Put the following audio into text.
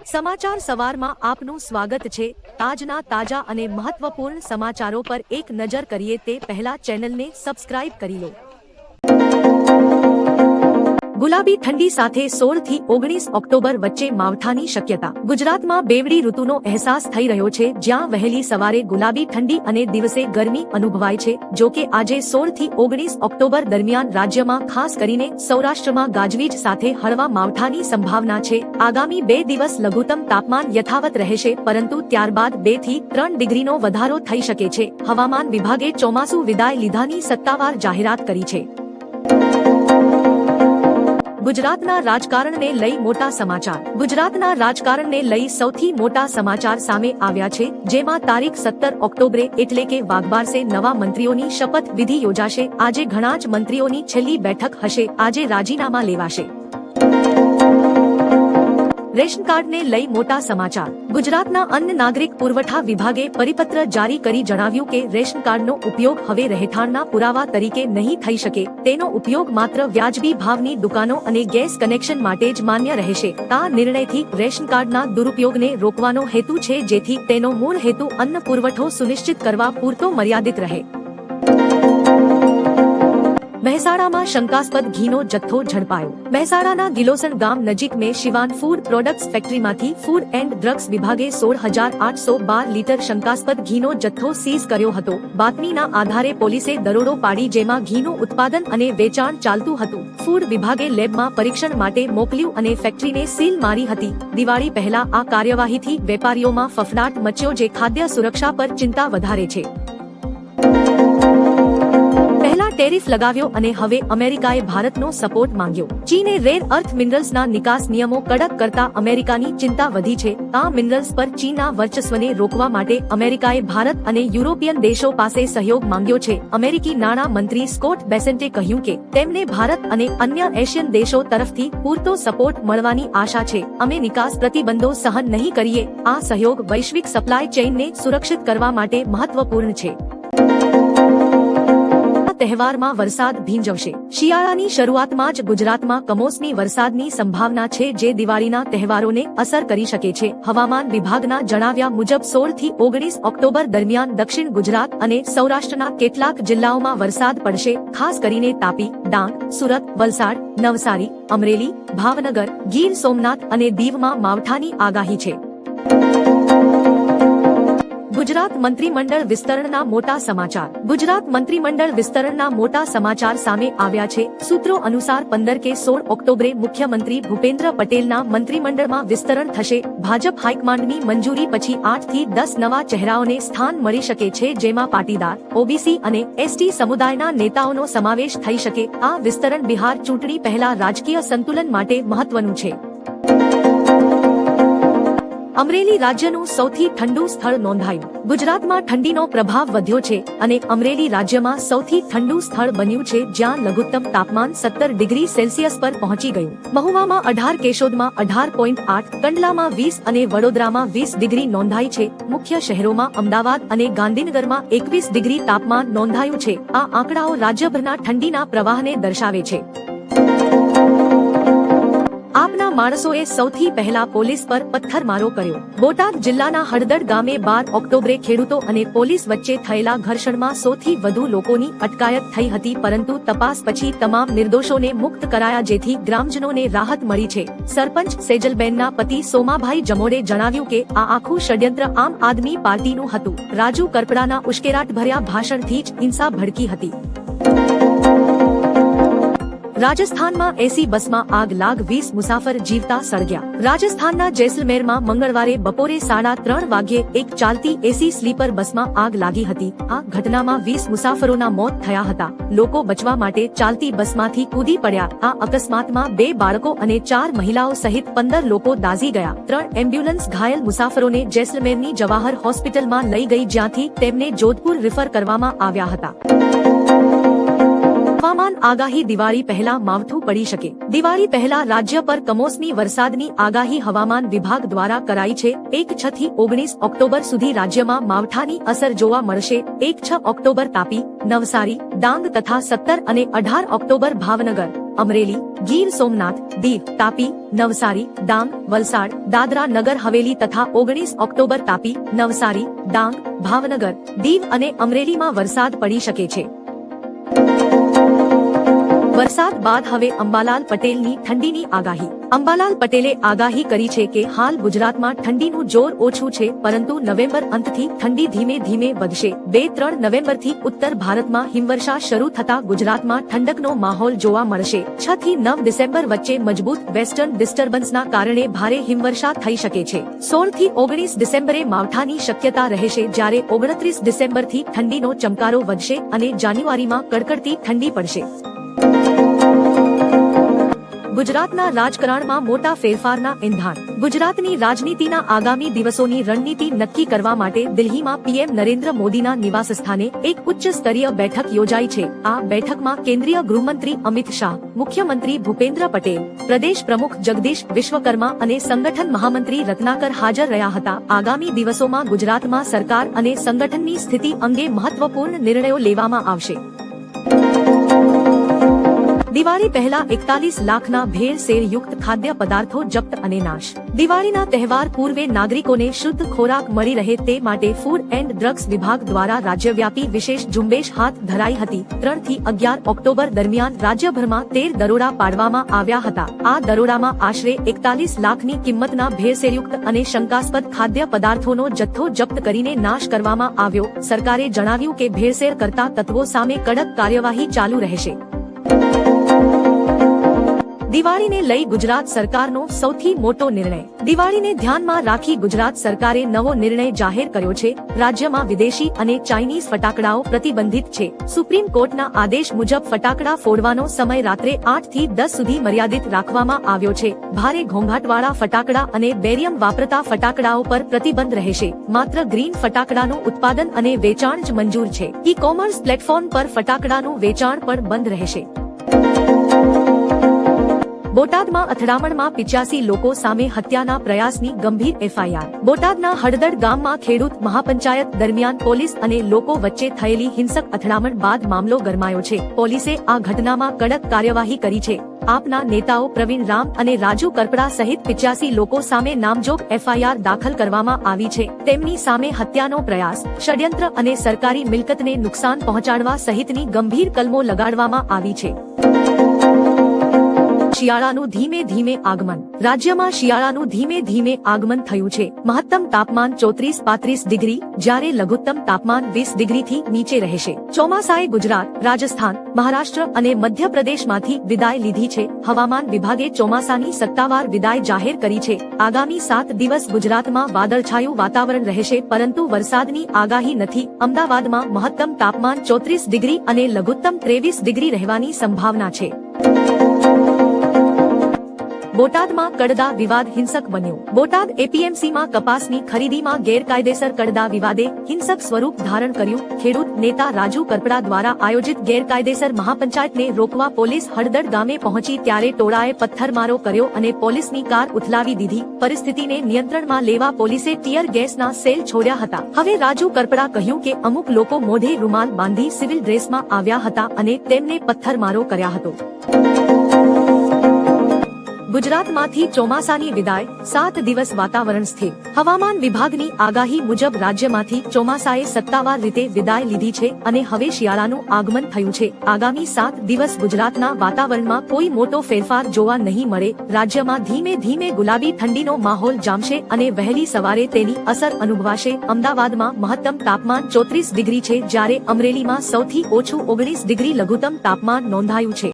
સમાચાર સવારમાં આપનું સ્વાગત છે। આજના તાજા અને મહત્વપૂર્ણ સમાચારો પર એક નજર કરીએ તે પહેલા ચેનલને સબસ્ક્રાઇબ કરી લો। ગુલાબી ઠંડી સાથે 16 થી 19 ઓક્ટોબર વચ્ચે માવઠાની શક્યતા। ગુજરાતમાં બેવડી ઋતુનો અહેસાસ થઈ રહ્યો છે, જ્યાં વહેલી સવારે ગુલાબી ઠંડી અને દિવસે ગરમી અનુભવાય છે। જો કે આજે 16 થી 19 ઓક્ટોબર દરમિયાન રાજ્યમાં ખાસ કરીને સૌરાષ્ટ્રમાં ગાજવીજ સાથે હળવા માવઠાની સંભાવના છે। આગામી 2 દિવસ લઘુત્તમ તાપમાન યથાવત રહેશે, પરંતુ ત્યારબાદ 2 થી 3 ડિગ્રીનો વધારો થઈ શકે છે। હવામાન વિભાગે ચોમાસુ વિદાય લીધાની સત્તાવાર જાહેરાત કરી છે। ગુજરાતના રાજકારણને લઈ મોટા સમાચાર। ગુજરાતના રાજકારણને લઈ સૌથી મોટા સમાચાર સામે આવ્યા છે, જેમાં તારીખ 17 ઓક્ટોબરે એટલે કે વાઘબારસે નવા મંત્રીઓની શપથ વિધિ યોજાશે। આજે ઘણા જ મંત્રીઓની છેલ્લી બેઠક હશે। આજે રાજીનામા લેવાશે। રેશન કાર્ડને લઈ મોટા સમાચાર। ગુજરાતના અન્ન નાગરિક પુરવઠા વિભાગે પરિપત્ર જારી કરી જણાવ્યું કે રેશન કાર્ડનો ઉપયોગ હવે રહેઠાણના પુરાવા તરીકે નહીં થઈ શકે। તેનો ઉપયોગ માત્ર વ્યાજબી ભાવની દુકાનો અને ગેસ કનેક્શન માટે જ માન્ય રહેશે। આ નિર્ણયથી રેશન કાર્ડના દુરુપયોગને રોકવાનો હેતુ છે, જેથી તેનો મૂળ હેતુ અન્ન પુરવઠો સુનિશ્ચિત કરવા પૂરતો મર્યાદિત રહે। મહેસાણામાં શંકાસ્પદ ઘીનો જથ્થો ઝડપાયો। મહેસાણાના ગિલોસણ ગામ નજીક મેં શિવાન ફૂડ પ્રોડક્ટ્સ ફેક્ટરીમાંથી ફૂડ એન્ડ ડ્રગ્સ વિભાગે 16,812 લીટર શંકાસ્પદ ઘીનો જથ્થો સીઝ કર્યો હતો। બાતમીના આધારે પોલીસે દરોડો પાડી, જેમાં ઘીનું ઉત્પાદન અને વેચાણ ચાલતું હતું। ફૂડ વિભાગે લેબમાં પરીક્ષણ માટે મોકલ્યું અને ફેક્ટરીને સીલ મારી હતી। દિવાળી પહેલા આ કાર્યવાહીથી વેપારીઓમાં ફફડાટ મચ્યો, જે ખાદ્ય સુરક્ષા પર ચિંતા વધારે છે। ટેરિફ લગાવ્યો અને હવે અમેરિકાએ ભારતનો સપોર્ટ માંગ્યો। ચીને રેર અર્થ મિનરલ્સના નિકાસ નિયમો કડક કરતા અમેરિકાની ચિંતા વધી છે। આ મિનરલ્સ પર ચીનના વર્ચસ્વને રોકવા માટે અમેરિકાએ ભારત અને યુરોપિયન દેશો પાસે સહયોગ માંગ્યો છે। અમેરિકી નાણાં મંત્રી સ્કોટ બેસેન્ટે કહ્યું કે તેમને ભારત અને અન્ય એશિયન દેશો તરફથી પૂરતો સપોર્ટ મળવાની આશા છે। અમે નિકાસ પ્રતિબંધો સહન નહીં કરીએ। આ સહયોગ વૈશ્વિક સપ્લાય ચેઇનને સુરક્ષિત કરવા માટે મહત્વપૂર્ણ છે। તહેવારમાં વરસાદ ભીંજવશે। શિયાળાની શરૂઆતમાં જ ગુજરાતમાં કમોસમી વરસાદની સંભાવના છે, જે દિવાળીના તહેવારોને અસર કરી શકે છે। હવામાન વિભાગના જણાવ્યા મુજબ 16 થી 19 ઓક્ટોબર દરમિયાન દક્ષિણ ગુજરાત અને સૌરાષ્ટ્રના કેટલાક જિલ્લાઓમાં વરસાદ પડશે। ખાસ કરીને તાપી, ડાંગ, સુરત, વલસાડ, નવસારી, અમરેલી, ભાવનગર, ગીર સોમનાથ અને દીવમાં માવઠાની આગાહી છે। ગુજરાત મંત્રીમંડળ વિસ્તરણના મોટા સમાચાર। ગુજરાત મંત્રીમંડળ વિસ્તરણના મોટા સમાચાર સામે આવ્યા છે। સૂત્રો અનુસાર 15 કે 16 ઓક્ટોબરે મુખ્યમંત્રી ભૂપેન્દ્ર પટેલના મંત્રીમંડળમાં વિસ્તરણ થશે। ભાજપ હાઈકમાન્ડની મંજૂરી પછી 8 થી 10 નવા ચહેરાઓને સ્થાન મળી શકે છે, જેમાં પાટીદાર, ઓબીસી અને એસટી સમુદાયના નેતાઓનો સમાવેશ થઈ શકે। આ વિસ્તરણ બિહાર ચૂંટણી પહેલા રાજકીય સંતુલન માટે મહત્વનું છે। અમરેલી રાજ્યનું સૌથી ઠંડુ સ્થળ નોંધાયું। ગુજરાતમાં ઠંડીનો પ્રભાવ વધ્યો છે અને અમરેલી રાજ્યમાં સૌથી ઠંડુ સ્થળ બન્યું છે, જ્યાં લઘુત્તમ તાપમાન 17 ડિગ્રી સેલ્સિયસ પર પહોંચી ગયું। મહુવામાં 18, કેશોદમાં 18.8, કંડલામાં 20 અને વડોદરામાં 20 ડિગ્રી નોંધાઈ છે। મુખ્ય શહેરોમાં અમદાવાદ અને ગાંધીનગરમાં 21 ડિગ્રી તાપમાન નોંધાયું છે। આ આંકડાઓ રાજ્યભરના ઠંડીના પ્રવાહને દર્શાવે છે। આપના માણસોએ સૌથી પહેલા પોલીસ પર પથ્થરમારો કર્યો। બોટાદ જિલ્લાના હળદડ ગામે 12 ઓક્ટોબરે ખેડૂતો અને પોલીસ વચ્ચે થયેલા ઘર્ષણમાં 100 થી વધુ લોકોની અટકાયત થઈ હતી, પરંતુ તપાસ પછી તમામ નિર્દોષોને મુક્ત કરાયા, જેથી ગ્રામજનોને રાહત મળી છે। સરપંચ સેજલબેનના પતિ સોમાભાઈ જમોડે જણાવ્યું કે આ આખું ષડયંત્ર આમ આદમી પાર્ટીનું હતું। રાજુ કરપડાના ઉશ્કેરાટભર્યા ભાષણથી જ હિંસા ભડકી હતી। રાજસ્થાનમાં એસી બસમાં આગ લાગ 20 મુસાફર જીવતા સળગ્યા। રાજસ્થાનના જેસલમેરમાં મંગળવારે બપોરે 3:30 વાગ્યે એક ચાલતી એસી સ્લીપર બસમાં આગ લાગી હતી। આ ઘટનામાં 20 મુસાફરોના મોત થયા હતા। લોકો બચવા માટે ચાલતી બસમાંથી કૂદી પડ્યા। આ અકસ્માતમાં 2 બાળકો અને 4 મહિલાઓ સહિત 15 લોકો દાઝી ગયા। 3 એમ્બ્યુલન્સ ઘાયલ મુસાફરોને જેસલમેરની જવાહર હોસ્પિટલમાં લઈ ગઈ, જ્યાંથી તેમને જોધપુર રિફર કરવામાં આવ્યા હતા। હવામાન આગાહી। દિવાળી પહેલા માવઠું પડી શકે। દિવાળી પહેલા રાજ્ય પર કમોસમી વરસાદની આગાહી હવામાન વિભાગ દ્વારા કરાઈ છે। 1 થી 19 ઓક્ટોબર સુધી રાજ્યમાં માવઠાની અસર જોવા મળશે। 1 ઓક્ટોબર તાપી, નવસારી, ડાંગ તથા 17 અને 18 ઓક્ટોબર ભાવનગર, અમરેલી, ગીર સોમનાથ, દીવ, તાપી, નવસારી, ડાંગ, વલસાડ, દાદરા નગર હવેલી તથા 19 ઓક્ટોબર તાપી, નવસારી, ડાંગ, ભાવનગર, દીવ અને અમરેલીમાં વરસાદ પડી શકે છે. વરસાદ બાદ હવે અંબાલાલ પટેલની ઠંડીની આગાહી. અંબાલાલ પટેલે આગાહી કરી છે કે હાલ ગુજરાતમાં ઠંડીનું જોર ઓછું છે, પરંતુ નવેમ્બર અંતથી ઠંડી ધીમે ધીમે વધશે. 2-3 નવેમ્બરથી ઉત્તર ભારતમાં હિમવર્ષા શરૂ થતા ગુજરાતમાં ઠંડકનો માહોલ જોવા મળશે. 6 થી 9 ડિસેમ્બર વચ્ચે મજબૂત વેસ્ટર્ન ડિસ્ટર્બન્સના કારણે ભારે હિમવર્ષા થઈ શકે છે. 16 થી 19 ડિસેમ્બરે માવઠાની શક્યતા રહેશે, જ્યારે 29 ડિસેમ્બરથી ઠંડીનો ચમકારો વધશે અને જાન્યુઆરીમાં કડકડતી ઠંડી પડશે. ગુજરાતના રાજકારણમાં મોટા ફેરફારના એંધાણ. ગુજરાતની રાજનીતિના આગામી દિવસોની રણનીતિ નક્કી કરવા માટે દિલ્હીમાં પીએમ નરેન્દ્ર મોદીના નિવાસસ્થાને એક ઉચ્ચ સ્તરીય બેઠક યોજાઈ છે. આ બેઠકમાં કેન્દ્રીય ગૃહમંત્રી અમિત શાહ, મુખ્યમંત્રી ભૂપેન્દ્ર પટેલ, પ્રદેશ પ્રમુખ જગદીશ વિશ્વકર્મા અને સંગઠન મહામંત્રી રત્નાકર હાજર રહ્યા હતા. આગામી દિવસોમાં ગુજરાતમાં સરકાર અને સંગઠનની સ્થિતિ અંગે મહત્વપૂર્ણ નિર્ણયો લેવામાં આવશે. દિવાળી પહેલા 41 લાખના ભેળસેળયુક્ત ખાદ્ય પદાર્થો જપ્ત અને નાશ. દિવાળીના તહેવાર પૂર્વે નાગરિકોને શુદ્ધ ખોરાક મળી રહે તે માટે ફૂડ એન્ડ ડ્રગ્સ વિભાગ દ્વારા રાજ્યવ્યાપી વિશેષ ઝુંબેશ હાથ ધરાઈ હતી. 3 થી 11 ઓક્ટોબર દરમિયાન રાજ્યભરમાં 13 દરોડા પાડવામાં આવ્યા હતા. આ દરોડામાં આશરે 41 લાખની કિંમતના ભેળસેળયુક્ત અને શંકાસ્પદ ખાદ્ય પદાર્થોનો જથ્થો જપ્ત કરીને નાશ કરવામાં આવ્યો. સરકારે જણાવ્યું કે ભેળસેળ કરતા તત્વો સામે કડક કાર્યવાહી ચાલુ રહેશે. દિવાળીને લઈ ગુજરાત સરકારનો સૌથી મોટો નિર્ણય. દિવાળીને ધ્યાનમાં રાખી ગુજરાત સરકારે નવો નિર્ણય જાહેર કર્યો છે. રાજ્યમાં વિદેશી અને ચાઇનીઝ ફટાકડાઓ પ્રતિબંધિત છે. સુપ્રીમ કોર્ટના આદેશ મુજબ ફટાકડા ફોડવાનો સમય રાત્રે 8 થી 10 સુધી મર્યાદિત રાખવામાં આવ્યો છે. ભારે ઘોંઘાટવાળા ફટાકડા અને બેરિયમ વાપરતા ફટાકડાઓ પર પ્રતિબંધ રહેશે. માત્ર ગ્રીન ફટાકડાનું ઉત્પાદન અને વેચાણ જ મંજૂર છે. ઈ-કોમર્સ પ્લેટફોર્મ પર ફટાકડાનું વેચાણ પણ બંધ રહેશે. બોટાદમાં અથડામણમાં 85 લોકો સામે હત્યાના પ્રયાસની ગંભીર એફઆઈઆર. બોટાદના હળદડ ગામમાં ખેડૂત મહાપંચાયત દરમિયાન પોલીસ અને લોકો વચ્ચે થયેલી હિંસક અથડામણ બાદ મામલો ગરમાયો છે. પોલીસે આ ઘટનામાં કડક કાર્યવાહી કરી છે. આપના નેતાઓ પ્રવીણ રામ અને રાજુ કરપડા સહિત 85 લોકો સામે નામજોગ એફઆઈઆર દાખલ કરવામાં આવી છે. તેમની સામે હત્યાનો પ્રયાસ, ષડયંત્ર અને સરકારી મિલકતને નુકસાન પહોંચાડવા સહિતની ગંભીર કલમો લગાડવામાં આવી છે. શિયાળાનું ધીમે ધીમે આગમન. રાજ્યમાં શિયાળાનું ધીમે ધીમે આગમન થયું છે. મહત્તમ તાપમાન 34-35 ડિગ્રી, જ્યારે લઘુત્તમ તાપમાન 20 ડિગ્રીથી નીચે રહેશે. ચોમાસાએ ગુજરાત, રાજસ્થાન, મહારાષ્ટ્ર અને મધ્યપ્રદેશમાંથી વિદાય લીધી છે. હવામાન વિભાગે ચોમાસાની સત્તાવાર વિદાય જાહેર કરી છે. આગામી 7 દિવસ ગુજરાતમાં વાદળછાયું વાતાવરણ રહેશે, પરંતુ વરસાદની આગાહી નથી. અમદાવાદમાં મહત્તમ તાપમાન 34 ડિગ્રી અને લઘુત્તમ 23 ડિગ્રી રહેવાની સંભાવના છે. બોટાદમાં કડદા વિવાદ હિંસક બન્યો. બોટાદ એપીએમસીમાં કપાસની ખરીદીમાં ગેરકાયદેસર કડદા વિવાદે હિંસક સ્વરૂપ ધારણ કર્યું. ખેડૂત નેતા રાજુ કરપડા દ્વારા આયોજિત ગેરકાયદેસર મહાપંચાયતને રોકવા પોલીસ હળદડ ગામે પહોંચી ત્યારે ટોળાએ પથ્થરમારો કર્યો અને પોલીસની કાર ઉથલાવી દીધી. પરિસ્થિતિને નિયંત્રણમાં લેવા પોલીસે ટીયર ગેસના સેલ છોડ્યા હતા. હવે રાજુ કરપડા કહ્યું કે અમુક લોકો મોઢે રૂમાલ બાંધી સિવિલ ડ્રેસમાં આવ્યા હતા અને તેમને પથ્થરમારો કર્યા હતો. ગુજરાતમાંથી ચોમાસાની વિદાય, 7 દિવસ વાતાવરણ સ્થિર. હવામાન વિભાગની આગાહી મુજબ રાજ્યમાંથી ચોમાસાએ સત્તાવાર રીતે વિદાય લીધી છે અને હવે શિયાળાનું આગમન થયું છે. આગામી 7 દિવસ ગુજરાતના વાતાવરણમાં કોઈ મોટો ફેરફાર જોવા નહીં મળે. રાજ્યમાં ધીમે ધીમે ગુલાબી ઠંડીનો માહોલ જામશે અને વહેલી સવારે તેની અસર અનુભવાશે. અમદાવાદમાં મહત્તમ તાપમાન 34 ડિગ્રી છે, જ્યારે અમરેલીમાં સૌથી ઓછું 19 ડિગ્રી લઘુત્તમ તાપમાન નોંધાયું છે.